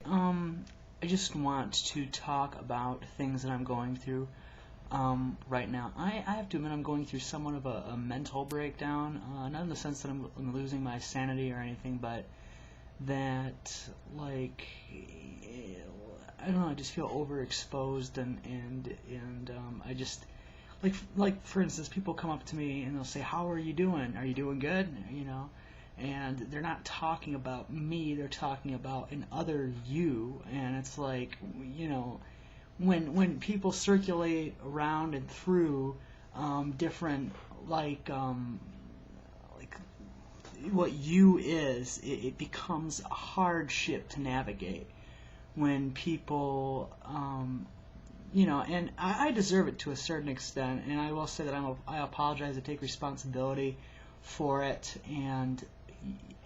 Um, I just want to talk about things that I'm going through right now. I have to admit I'm going through somewhat of a mental breakdown, not in the sense that I'm losing my sanity or anything, but that, like, I don't know, I just feel overexposed and I just, like for instance, people come up to me and they'll say, "How are you doing? Are you doing good?" You know, and they're not talking about me, they're talking about an other you, and it's like, you know, when people circulate around and through different, like what you is, it becomes a hard ship to navigate when people and I deserve it to a certain extent, and I will say that I apologize, I take responsibility for it, and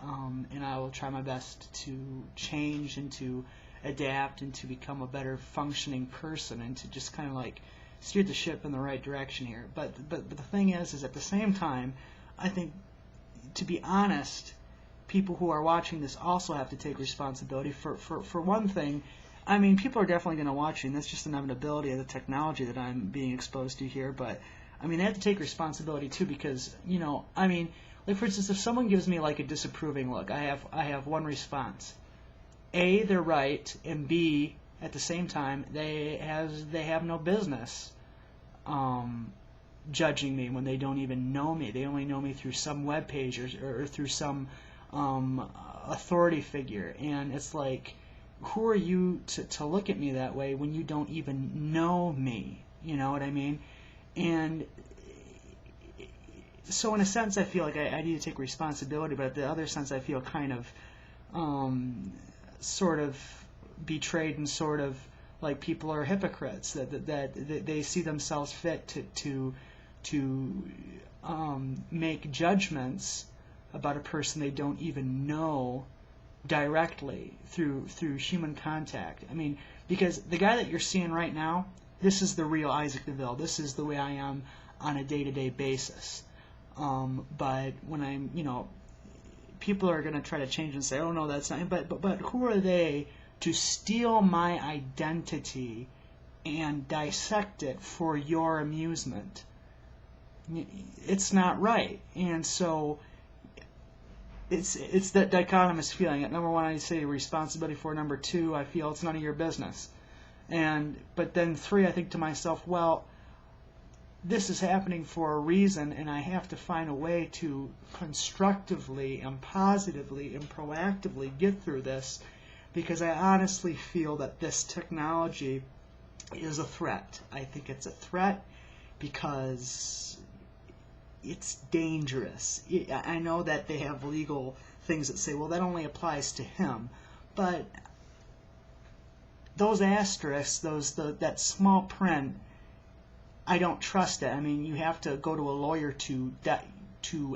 I will try my best to change and to adapt and to become a better functioning person and to just kind of like steer the ship in the right direction here. But the thing is at the same time, I think, to be honest, people who are watching this also have to take responsibility for one thing. I mean, people are definitely going to watch, and that's just an inevitability of the technology that I'm being exposed to here. But I mean, they have to take responsibility too, because I mean, like for instance, if someone gives me like a disapproving look, I have one response: A, they're right, and B, at the same time, they have no business um, judging me when they don't even know me. They only know me through some web page or through some authority figure, and it's like, who are you to look at me that way when you don't even know me? You know what I mean? And so in a sense, I feel like I need to take responsibility, but in the other sense, I feel kind of sort of betrayed, and sort of like people are hypocrites, that they see themselves fit to make judgments about a person they don't even know directly through human contact. I mean, because the guy that you're seeing right now, this is the real Isaac DeVille. This is the way I am on a day-to-day basis. But when people are going to try to change and say, "Oh no, that's not." But who are they to steal my identity and dissect it for your amusement? It's not right, and so it's that dichotomous feeling. At number one, I say responsibility for. Number two, I feel it's none of your business. But then three, I think to myself, well, this is happening for a reason, and I have to find a way to constructively and positively and proactively get through this, because I honestly feel that this technology is a threat. I think it's a threat because it's dangerous. I know that they have legal things that say, well, that only applies to him, but those asterisks, that small print, I don't trust it. I mean, you have to go to a lawyer to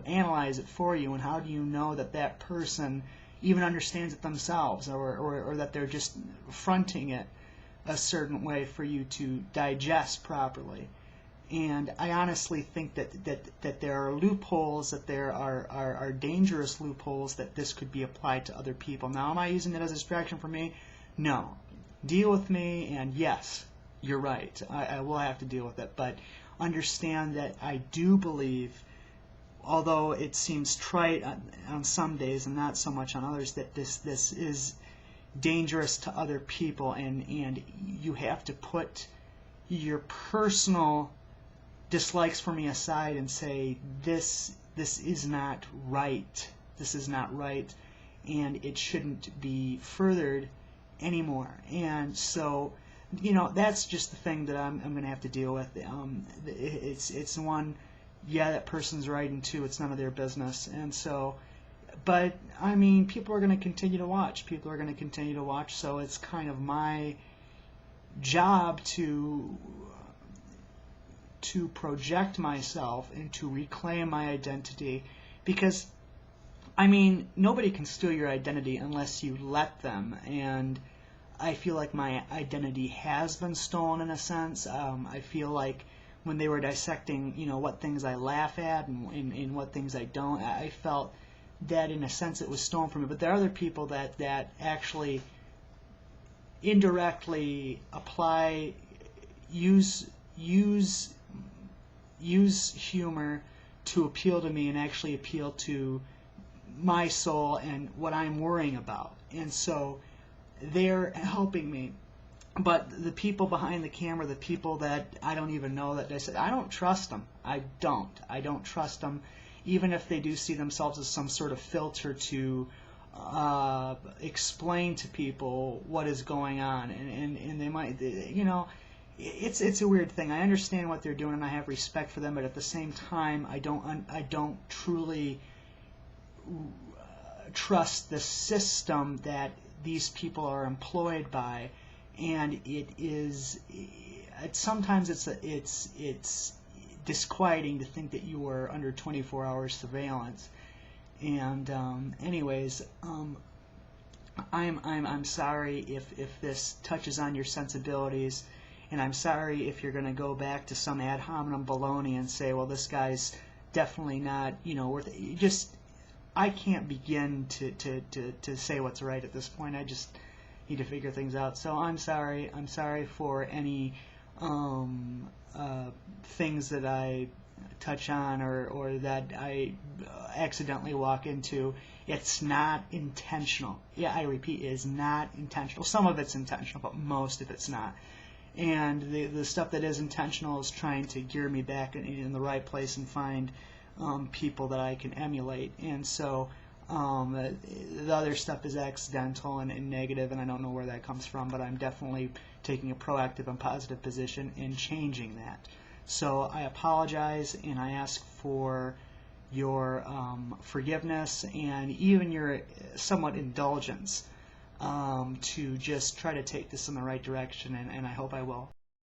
analyze it for you, and how do you know that that person even understands it themselves, or that they're just fronting it a certain way for you to digest properly? And I honestly think that there are loopholes, that there are dangerous loopholes, that this could be applied to other people. Now, am I using it as a distraction for me? No. Deal with me, and yes, you're right. I will have to deal with it. But understand that I do believe, although it seems trite on some days and not so much on others, that this is dangerous to other people, and you have to put your personal dislikes for me aside and say, this is not right. This is not right, and it shouldn't be furthered anymore. And so, that's just the thing that I'm going to have to deal with. It's one, yeah, that person's right, and two, it's none of their business. And so, but I mean, people are going to continue to watch. People are going to continue to watch. So it's kind of my job to project myself and to reclaim my identity, because I mean, nobody can steal your identity unless you let them, and I feel like my identity has been stolen in a sense. I feel like when they were dissecting, what things I laugh at and what things I don't, I felt that in a sense it was stolen from me. But there are other people that actually indirectly apply, use use use humor to appeal to me and actually appeal to my soul and what I'm worrying about. And so they're helping me. But the people behind the camera, the people that I don't even know, that they said, I don't trust them. I don't trust them, even if they do see themselves as some sort of filter to explain to people what is going on. And they might, you know, it's a weird thing. I understand what they're doing and I have respect for them, but at the same time, I don't truly trust the system that these people are employed by. And sometimes it's disquieting to think that you are under 24 hours surveillance. And anyways, I'm sorry if this touches on your sensibilities, and I'm sorry if you're going to go back to some ad hominem baloney and say, well, this guy's definitely not, you know, worth it. Just, I can't begin to say what's right at this point. I just need to figure things out. So I'm sorry. I'm sorry for any things that I touch on or that I accidentally walk into. It's not intentional. Yeah, I repeat, it is not intentional. Some of it's intentional, but most of it's not. And the stuff that is intentional is trying to gear me back in the right place and find people that I can emulate. And so the other stuff is accidental and negative, and I don't know where that comes from, but I'm definitely taking a proactive and positive position in changing that. So I apologize, and I ask for your forgiveness and even your somewhat indulgence to just try to take this in the right direction, and I hope I will.